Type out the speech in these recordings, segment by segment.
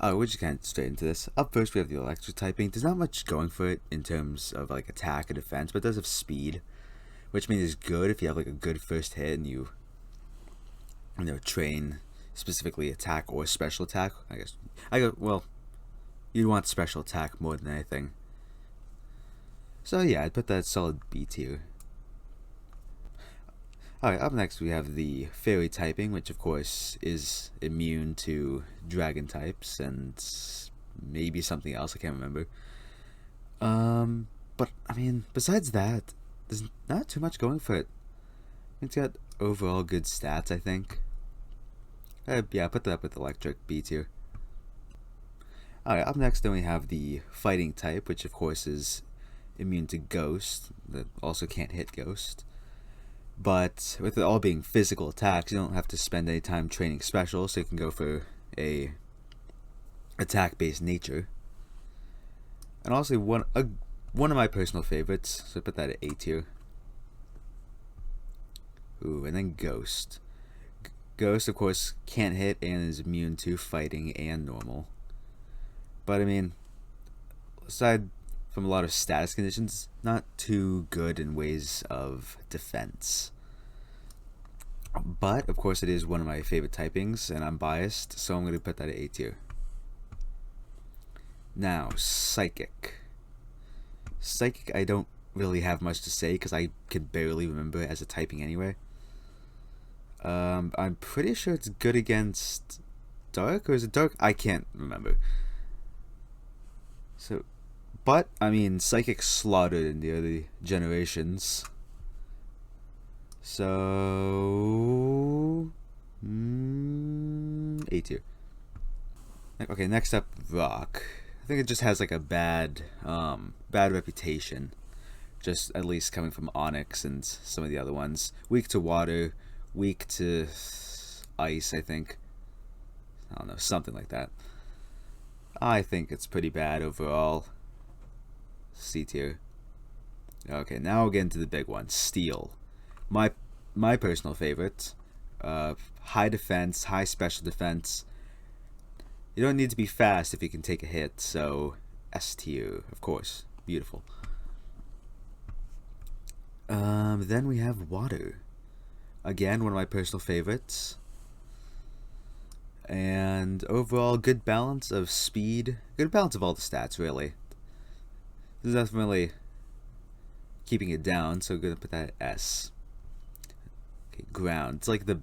Oh, we're just kind of straight into this. Up first, we have the electric typing. There's not much going for it in terms of like attack and defense, but it does have speed, which means it's good if you have like a good first hit and you train specifically attack or special attack. Well, you'd want special attack more than anything. So yeah, I'd put that solid B tier. Alright, up next we have the fairy typing, which of course is immune to dragon types and maybe something else, I can't remember. But I mean, besides that, there's not too much going for it. It's got overall good stats, I think. Yeah, put that up with electric, B tier. Alright, up next then we have the fighting type, which of course is immune to ghost, that also can't hit ghost. But with it all being physical attacks, you don't have to spend any time training special, so you can go for a attack-based nature. And also one of my personal favorites, so I put that at A tier. Ooh, and then Ghost. Ghost, of course, can't hit and is immune to fighting and normal. But I mean, aside from a lot of status conditions, not too good in ways of defense. But of course it is one of my favorite typings, and I'm biased, so I'm going to put that at A tier. Now, Psychic. Psychic I don't really have much to say because I can barely remember it as a typing anyway. I'm pretty sure it's good against Dark, or is it Dark? I can't remember. So, but, I mean, Psychic slaughtered in the early generations. So... A tier. Okay, next up, Rock. I think it just has like a bad reputation. Just at least coming from Onyx and some of the other ones. Weak to water, weak to ice, I think. I don't know, something like that. I think it's pretty bad overall. C tier. Okay, now we'll get into the big one. Steel. My personal favorite. High defense, high special defense. You don't need to be fast if you can take a hit, so S tier, of course. Beautiful. Then we have Water. Again, one of my personal favorites. And overall, good balance of speed. Good balance of all the stats, really. This is definitely keeping it down, so I'm gonna put that at S. Okay, Ground. It's like the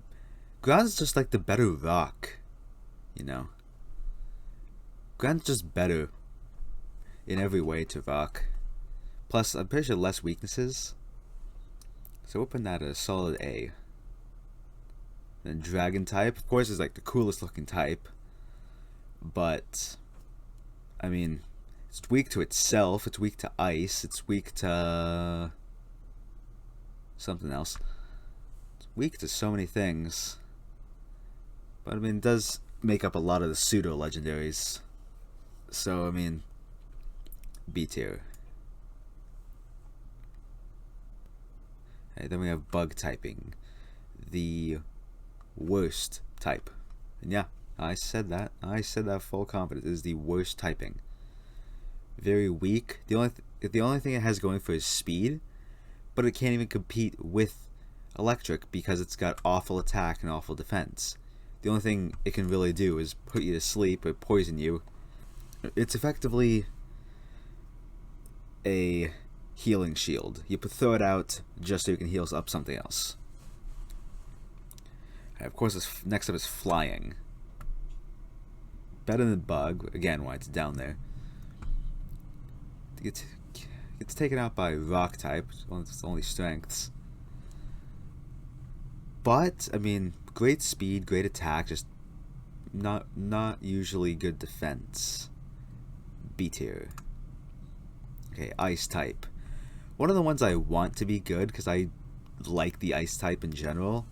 Ground's just like the better rock, you know. Ground's just better in every way to rock. Plus, I'm pretty sure less weaknesses. So we'll put that at a solid A. Then Dragon type, of course, is like the coolest looking type. But, I mean, it's weak to itself, it's weak to ice, it's weak to something else. It's weak to so many things. But I mean, it does make up a lot of the pseudo legendaries. So I mean, B tier. Okay, then we have Bug typing, the worst type. And yeah, I said that full confidence. It is the worst typing. Very weak. The only thing it has going for is speed, but it can't even compete with electric because it's got awful attack and awful defense. The only thing it can really do is put you to sleep or poison you. It's effectively a healing shield. You throw it out just so you can heal up something else. Of course, next up is Flying. Better than Bug, again, why it's down there. It's taken out by Rock type, it's only strengths. But, I mean, great speed, great attack, just not usually good defense. B tier. Okay, Ice type. One of the ones I want to be good because I like the Ice type in general,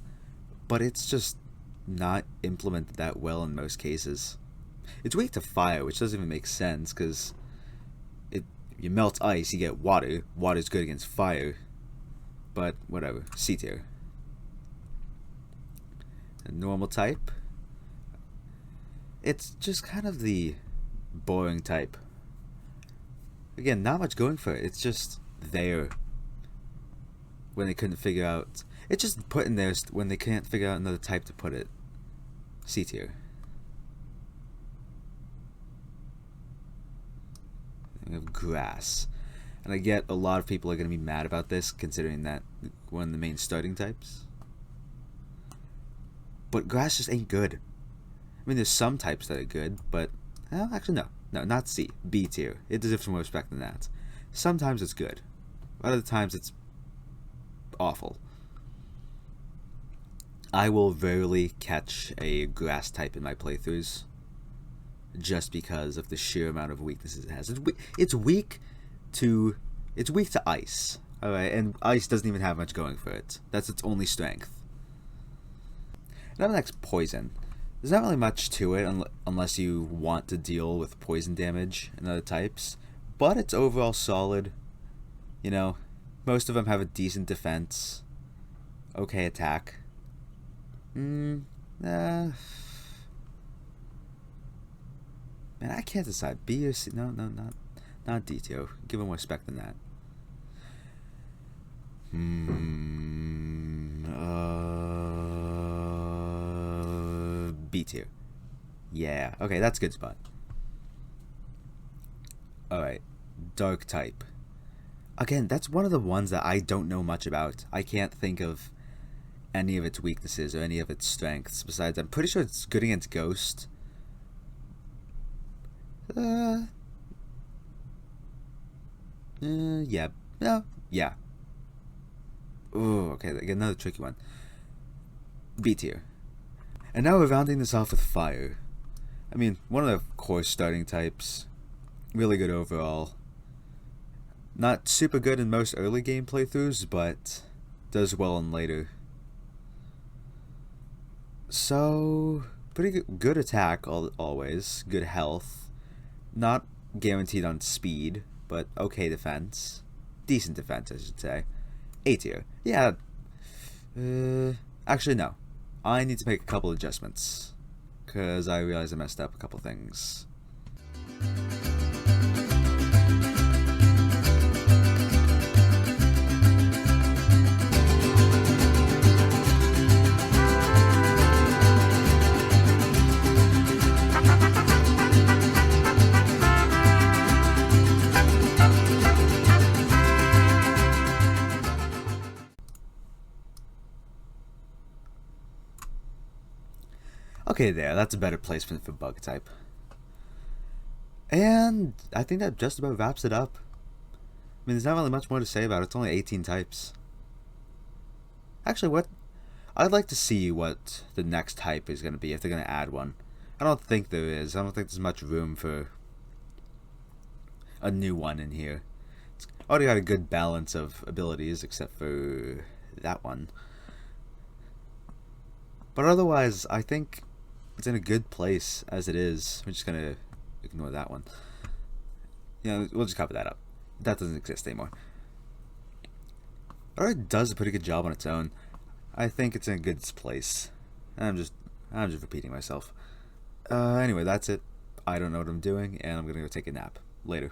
but it's just not implemented that well in most cases. It's weak to fire, which doesn't even make sense because you melt ice, you get water. Water's good against fire, but whatever. C tier. And normal type. It's just kind of the boring type. Again, not much going for it. It's just there when they couldn't figure out. It's just put in there when they can't figure out another type to put it. C tier. We have grass. And I get a lot of people are going to be mad about this, considering that one of the main starting types. But grass just ain't good. I mean, there's some types that are good, but actually no. No, not C. B tier. It deserves more respect than that. Sometimes it's good. Other times it's awful. I will rarely catch a grass type in my playthroughs, just because of the sheer amount of weaknesses it has. It's weak to ice. Alright, and ice doesn't even have much going for it. That's its only strength. Now the next, poison. There's not really much to it unless you want to deal with poison damage and other types, but it's overall solid. You know, most of them have a decent defense, okay attack. Man, I can't decide. B or C? No, not D tier. Give them more respect than that. B tier. Yeah. Okay, that's a good spot. Alright. Dark type. Again, that's one of the ones that I don't know much about. I can't think of any of its weaknesses or any of its strengths. Besides, I'm pretty sure it's good against Ghost. Yeah. No. Yeah. Ooh, okay, another tricky one. B tier. And now we're rounding this off with fire. I mean, one of the core starting types. Really good overall. Not super good in most early game playthroughs, but does well in later. So, pretty good attack always. Good health. Not guaranteed on speed, but okay defense. Decent defense, I should say. A tier. Yeah. Actually, no. I need to make a couple adjustments, because I realized I messed up a couple things. Okay, that's a better placement for bug type. And I think that just about wraps it up. I mean, there's not really much more to say about it. It's only 18 types. Actually, I'd like to see what the next type is going to be, if they're going to add one. I don't think there is. I don't think there's much room for a new one in here. It's already got a good balance of abilities, except for that one. But otherwise, I think it's in a good place as it is. We're just gonna ignore that one. You know, we'll just cover that up. That doesn't exist anymore. It already does a pretty good job on its own. I think it's in a good place. I'm just repeating myself. Anyway, that's it. I don't know what I'm doing, and I'm gonna go take a nap. Later.